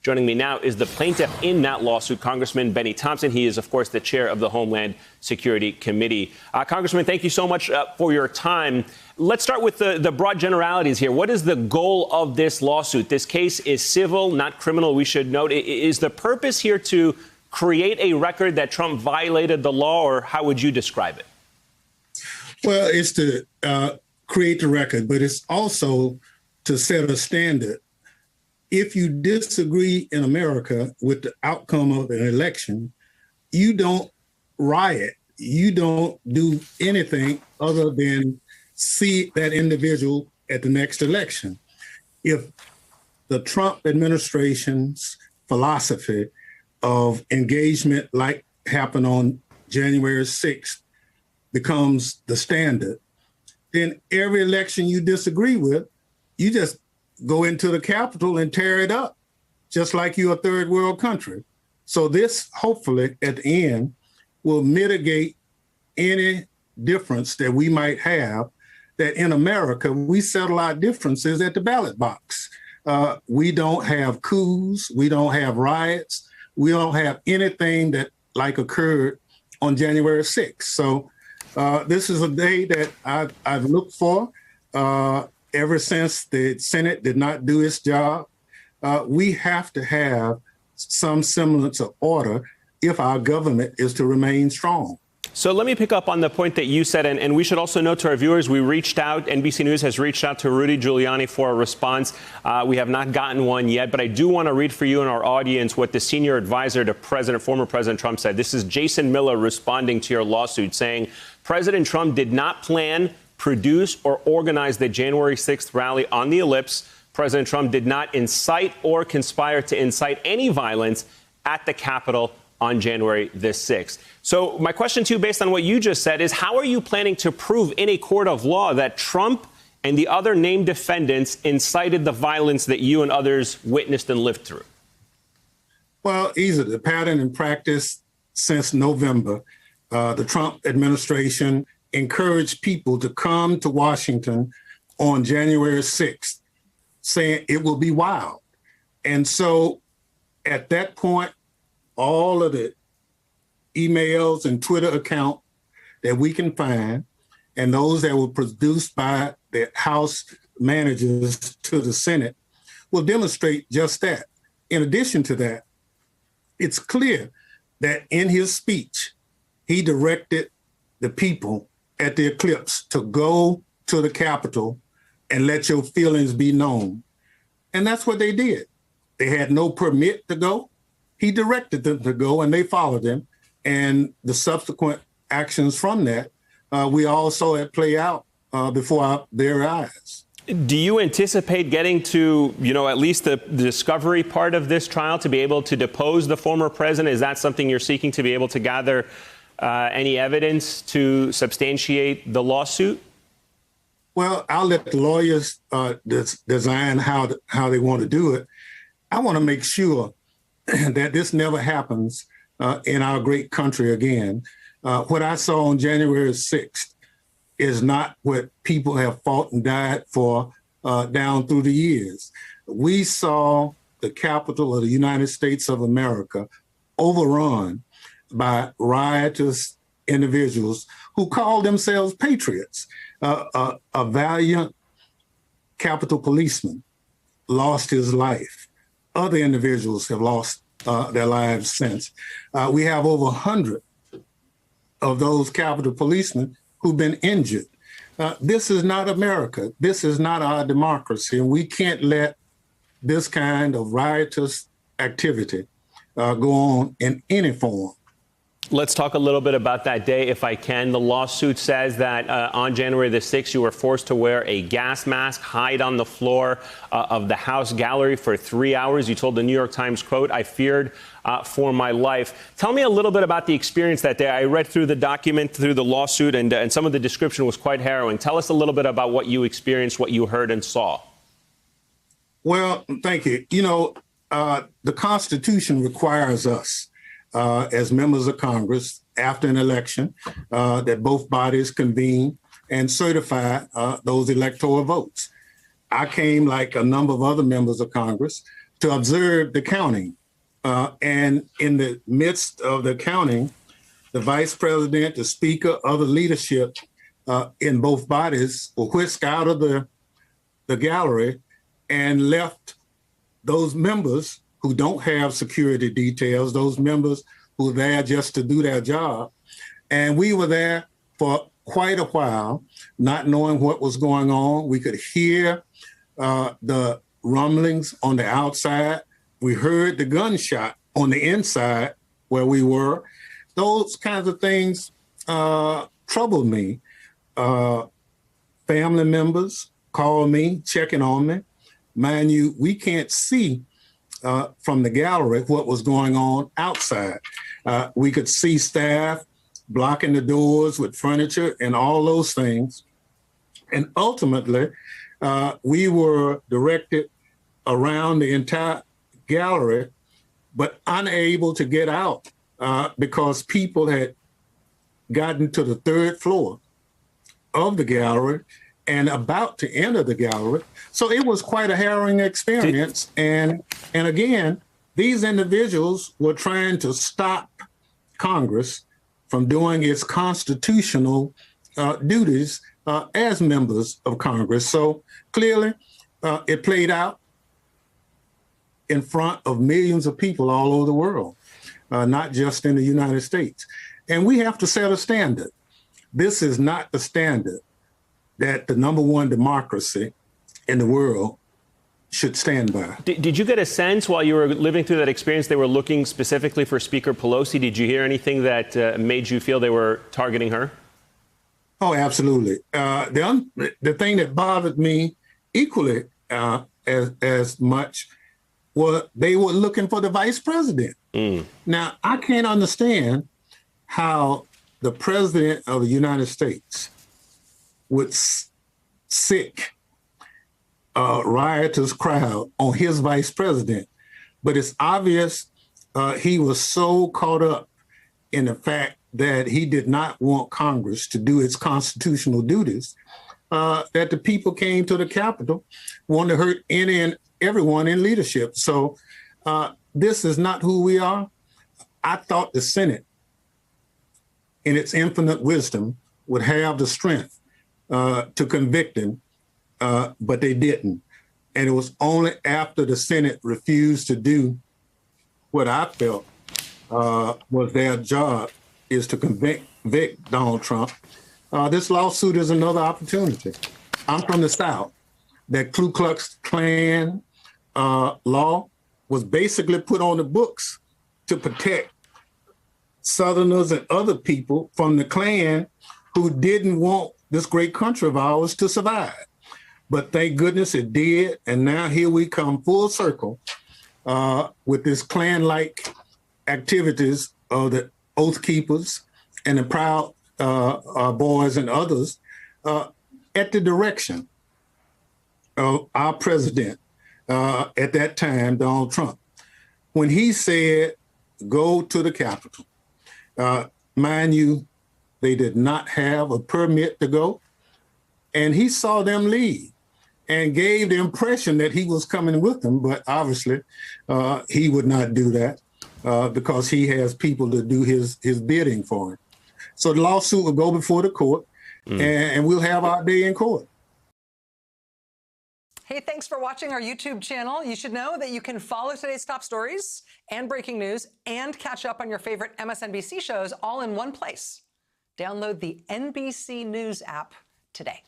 Joining me now is the plaintiff in that lawsuit, Congressman Bennie Thompson. He is, of course, the chair of the Homeland Security Committee. Congressman, thank you so much for your time. Let's start with the broad generalities here. What is the goal of this lawsuit? This case is civil, not criminal, we should note. Is the purpose here to create a record that Trump violated the law, or how would you describe it? Well, it's to create the record, but it's also to set a standard. If you disagree in America with the outcome of an election, you don't riot. You don't do anything other than see that individual at the next election. If the Trump administration's philosophy of engagement, like happened on January 6th, becomes the standard, then every election you disagree with, you just go into the Capitol and tear it up, just like you're a third world country. So this, hopefully, at the end, will mitigate any difference that we might have, that in America, we settle our differences at the ballot box. We don't have coups, we don't have riots, we don't have anything that like occurred on January 6th. So this is a day that I've looked for ever since the Senate did not do its job. We have to have some semblance of order if our government is to remain strong. So let me pick up on the point that you said, and we should also note to our viewers, we reached out, NBC News has reached out to Rudy Giuliani for a response. We have not gotten one yet, but I do want to read for you and our audience what the senior advisor to former President Trump said. This is Jason Miller responding to your lawsuit, saying President Trump did not plan, produce, or organize the January 6th rally on the Ellipse. President Trump did not incite or conspire to incite any violence at the Capitol on January the 6th. So my question to you, based on what you just said, is how are you planning to prove in a court of law that Trump and the other named defendants incited the violence that you and others witnessed and lived through? Well, easily. The pattern and practice since November, the Trump administration encouraged people to come to Washington on January 6th, saying it will be wild. And so at that point, all of the emails and Twitter account that we can find, and those that were produced by the House managers to the Senate, will demonstrate just that. In addition to that, it's clear that in his speech, he directed the people at the eclipse to go to the Capitol and let your feelings be known. And that's what they did. They had no permit to go. He directed them to go, and they followed him. And the subsequent actions from that, we all saw it play out before their eyes. Do you anticipate getting to, at least the discovery part of this trial to be able to depose the former president? Is that something you're seeking to be able to gather any evidence to substantiate the lawsuit? Well, I'll let the lawyers design how they want to do it. I want to make sure that this never happens in our great country again. What I saw on January 6th is not what people have fought and died for down through the years. We saw the Capitol of the United States of America overrun by riotous individuals who called themselves patriots. A valiant Capitol policeman lost his life. Other individuals have lost their lives since. We have over 100 of those Capitol policemen who've been injured. This is not America. This is not our democracy. And we can't let this kind of riotous activity go on in any form. Let's talk a little bit about that day, if I can. The lawsuit says that on January the 6th, you were forced to wear a gas mask, hide on the floor of the House gallery for 3 hours. You told the New York Times, quote, "I feared for my life." Tell me a little bit about the experience that day. I read through the document, through the lawsuit, and some of the description was quite harrowing. Tell us a little bit about what you experienced, what you heard and saw. Well, thank you. The Constitution requires us, as members of Congress, after an election, that both bodies convene and certify those electoral votes. I came, like a number of other members of Congress, to observe the counting. And in the midst of the counting, the vice president, the speaker, other leadership in both bodies were whisked out of the gallery and left those members who don't have security details, those members who are there just to do their job. And we were there for quite a while, not knowing what was going on. We could hear the rumblings on the outside. We heard the gunshot on the inside where we were. Those kinds of things troubled me. Family members called me, checking on me. Mind you, we can't see from the gallery what was going on outside. We could see staff blocking the doors with furniture and all those things. And ultimately, we were directed around the entire gallery, but unable to get out because people had gotten to the third floor of the gallery and about to enter the gallery. So it was quite a harrowing experience. And again, these individuals were trying to stop Congress from doing its constitutional duties as members of Congress. So clearly, it played out in front of millions of people all over the world, not just in the United States. And we have to set a standard. This is not the standard that the number one democracy in the world should stand by. Did you get a sense while you were living through that experience they were looking specifically for Speaker Pelosi? Did you hear anything that made you feel they were targeting her? Oh, absolutely. The thing that bothered me equally as much was they were looking for the vice president. Now, I can't understand how the president of the United States would sick a riotous crowd on his vice president. But it's obvious he was so caught up in the fact that he did not want Congress to do its constitutional duties that the people came to the Capitol wanting to hurt any and everyone in leadership. So this is not who we are. I thought the Senate, in its infinite wisdom, would have the strength to convict him, but they didn't. And it was only after the Senate refused to do what I felt was their job, is to convict Donald Trump. This lawsuit is another opportunity. I'm from the South. That Ku Klux Klan law was basically put on the books to protect Southerners and other people from the Klan who didn't want this great country of ours to survive. But thank goodness it did. And now here we come full circle with this Klan-like activities of the Oath Keepers and the Proud Boys and others at the direction of our president at that time, Donald Trump, when he said, go to the Capitol. Mind you, they did not have a permit to go. And he saw them leave and gave the impression that he was coming with them. But obviously, he would not do that because he has people to do his bidding for him. So the lawsuit will go before the court and we'll have our day in court. Hey, thanks for watching our YouTube channel. You should know that you can follow today's top stories and breaking news and catch up on your favorite MSNBC shows all in one place. Download the NBC News app today.